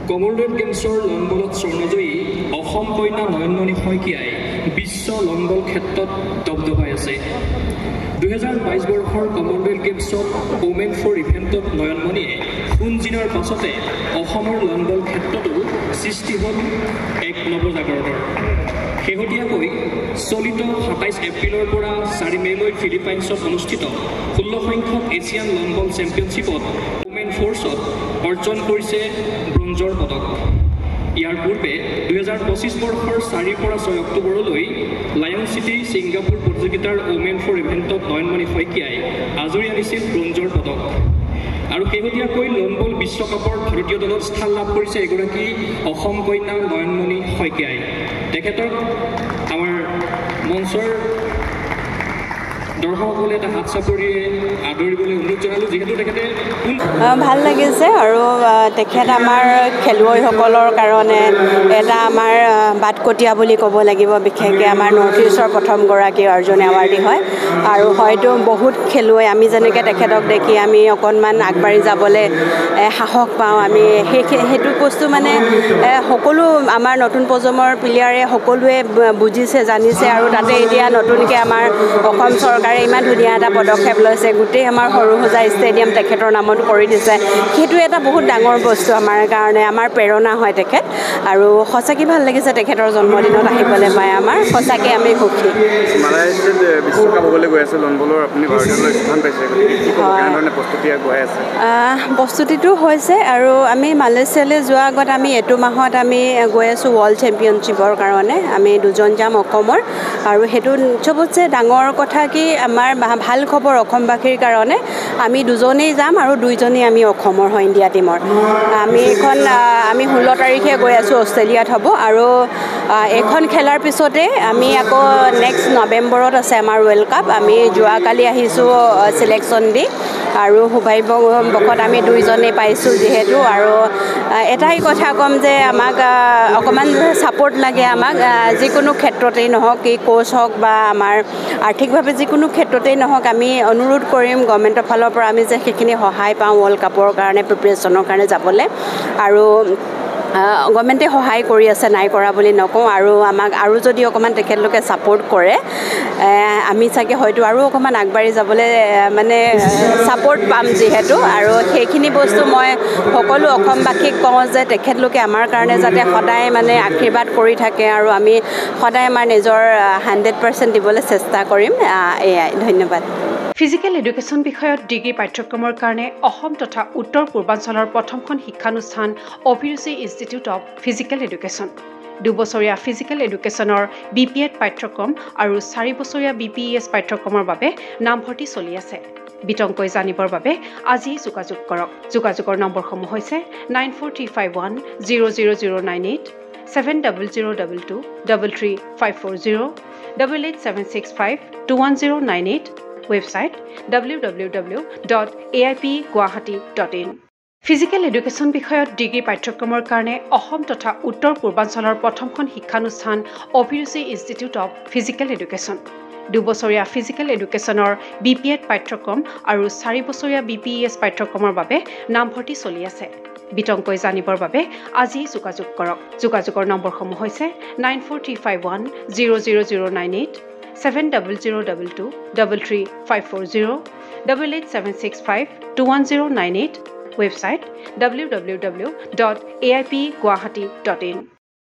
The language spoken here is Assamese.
কমনৱেলথ গেমছৰ লংবলত স্বৰ্ণজয়ী অসম কন্যা নয়নমণি শইকীয়াই বিশ্ব লংবল ক্ষেত্ৰত দবদবাই আছে 2022 বৰ্ষৰ কমনৱেলথ গেমছত ওমেন 4 ইভেণ্টত নয়নমণিয়ে সোণ জিনাৰ পাছতে অসমৰ লংবল ক্ষেত্ৰতো সৃষ্টি হ'ল এক নৱজাগৰণৰ শেহতীয়াকৈ চলিত 27 এপ্ৰিলৰ পৰা 4 মেলৈ ফিলিপাইনছত অনুষ্ঠিত 16 সংখ্যক এছিয়ান লংবল চেম্পিয়নশ্বিপত ওমেন ফ'ৰ্ছত অৰ্জন কৰিছে ব্ৰঞ্জৰ পদক ইয়াৰ পূৰ্বে 2025 বৰ্ষৰ 4 পৰা 6 অক্টোবৰলৈ লায়ন চিটি ছিংগাপুৰ প্ৰতিযোগিতাৰ ওমেন 4 ইভেণ্টত নয়নমণি শইকীয়াই আজৰি আনিছিল ব্ৰঞ্জৰ পদক আৰু শেহতীয়াকৈ লংবল বিশ্বকাপৰ ভাৰতীয় দলত স্থান লাভ কৰিছে এগৰাকী অসম কন্যা নয়নমণি শইকীয়াই তেখেতক আমাৰ মঞ্চৰ দৰ্শকসকলে এটা হাত চাপৰিয়ে আদৰিবলৈ অনুৰোধ জনালোঁ যিহেতু তেখেতে ভাল লাগিছে আৰু তেখেত আমাৰ খেলুৱৈসকলৰ কাৰণে এটা আমাৰ বাটকটীয়া বুলি ক'ব লাগিব বিশেষকৈ আমাৰ নৰ্থ ইষ্টৰ প্ৰথমগৰাকী অৰ্জুন এৱাৰ্ডী হয় আৰু হয়তো বহুত খেলুৱৈ আমি যেনেকৈ তেখেতক দেখি আমি অকণমান আগবাঢ়ি যাবলৈ সাহস পাওঁ আমি সেইটো বস্তু মানে সকলো আমাৰ নতুন প্ৰজন্মৰ প্লেয়াৰে সকলোৱে বুজিছে জানিছে আৰু তাতে এতিয়া নতুনকৈ আমাৰ অসম চৰকাৰে ইমান ধুনীয়া এটা পদক্ষেপ লৈছে গোটেই আমাৰ সৰুসজাই ষ্টেডিয়াম তেখেতৰ নামত কৰি দিছে সেইটো এটা বহুত ডাঙৰ বস্তু আমাৰ কাৰণে আমাৰ প্ৰেৰণা হয় তেখেত আৰু সঁচাকৈ ভাল লাগিছে তেখেতৰ জন্মদিনত আহিবলৈ পাই আমাৰ সঁচাকৈ আমি সুখী মালয়েছিয়াত বিশ্বকাপ হ'বলৈ গৈ আছে লংবলৰ আপুনি ভাৰতলৈ স্থান পাইছে কেনেধৰণে প্ৰস্তুতি আগবঢ়াই আছে প্ৰস্তুতিটো হৈছে আৰু আমি মালয়েছিয়ালৈ যোৱাৰ আগত আমি এইটো মাহত আমি গৈ আছোঁ ৱৰ্ল্ড চেম্পিয়নশ্বিপৰ কাৰণে আমি দুজন যাম অসমৰ আৰু সেইটো চবতছে ডাঙৰ কথা কি আমাৰ ভাল খবৰ অসমবাসীৰ কাৰণে আমি দুজনেই যাম আৰু দুইজনেই আমি অসমৰ হয় ইণ্ডিয়া টীমৰ আমি 16 তাৰিখে গৈ আছোঁ অষ্ট্ৰেলিয়াত হ'ব আৰু এইখন খেলাৰ পিছতে আমি আকৌ নেক্সট নৱেম্বৰত আছে আমাৰ ৱৰ্ল্ড কাপ আমি যোৱাকালি আহিছোঁ চিলেকশ্যন দি আৰু সৌভাগ্যবশত আমি দুইজনেই পাইছোঁ যিহেতু আৰু এটাই কথা ক'ম যে আমাক অকণমান ছাপোৰ্ট লাগে আমাক যিকোনো ক্ষেত্ৰতেই নহওক কি কোচ হওক বা আমাৰ আৰ্থিকভাৱে যিকোনো ক্ষেত্ৰতেই নহওক আমি অনুৰোধ কৰিম গভৰ্ণমেণ্টৰ ফালৰ পৰা আমি যে সেইখিনি সহায় পাওঁ ৱৰ্ল্ড কাপৰ কাৰণে প্ৰিপেৰেশ্যনৰ কাৰণে যাবলৈ আৰু গভৰ্ণমেণ্টে সহায় কৰি আছে নাই কৰা বুলি নকওঁ আৰু আমাক আৰু যদি অকণমান তেখেতলোকে ছাপোৰ্ট কৰে আমি চাগে হয়তো আৰু অকণমান আগবাঢ়ি যাবলৈ মানে ছাপোৰ্ট পাম যিহেতু আৰু সেইখিনি বস্তু মই সকলো অসমবাসীক কওঁ যে তেখেতলোকে আমাৰ কাৰণে যাতে সদায় মানে আশীৰ্বাদ কৰি থাকে আৰু আমি সদায় আমাৰ নিজৰ 100% দিবলৈ চেষ্টা কৰিম এয়াই ধন্যবাদ ফিজিকেল এডুকেশ্যন বিষয়ত ডিগ্ৰী পাঠ্যক্ৰমৰ কাৰণে অসম তথা উত্তৰ পূৰ্বাঞ্চলৰ প্ৰথমখন শিক্ষানুষ্ঠান অভিৰুচি ইনষ্টিটিউট অৱ ফিজিকেল এডুকেশ্যন 2 বছৰীয়া ফিজিকেল এডুকেশ্যনৰ BPEd পাঠ্যক্ৰম আৰু 4 বছৰীয়া BPES পাঠ্যক্ৰমৰ বাবে নামভৰ্তি চলি আছে বিতংকৈ জানিবৰ বাবে আজি যোগাযোগ কৰক যোগাযোগৰ নম্বৰসমূহ হৈছে 9435100098 7002 33540 88765210098 website www.aipguwahati.in ফিজিকেল এডুকেশ্যন বিষয়ত ডিগ্ৰী পাঠ্যক্ৰমৰ কাৰণে অসম তথা উত্তৰ পূৰ্বাঞ্চলৰ প্ৰথমখন শিক্ষানুষ্ঠান অভিৰুচি ইনষ্টিটিউট অৱ ফিজিকেল এডুকেশ্যন 2 বছৰীয়া ফিজিকেল এডুকেশ্যনৰ BPEd পাঠ্যক্ৰম আৰু 4 বছৰীয়া BPES পাঠ্যক্ৰমৰ বাবে নামভৰ্তি চলি আছে বিতংকৈ জানিবৰ বাবে আজি যোগাযোগ কৰক যোগাযোগৰ নম্বৰসমূহ হৈছে 9435100098 7002 33540 88765210098 website www.aipguwahati.in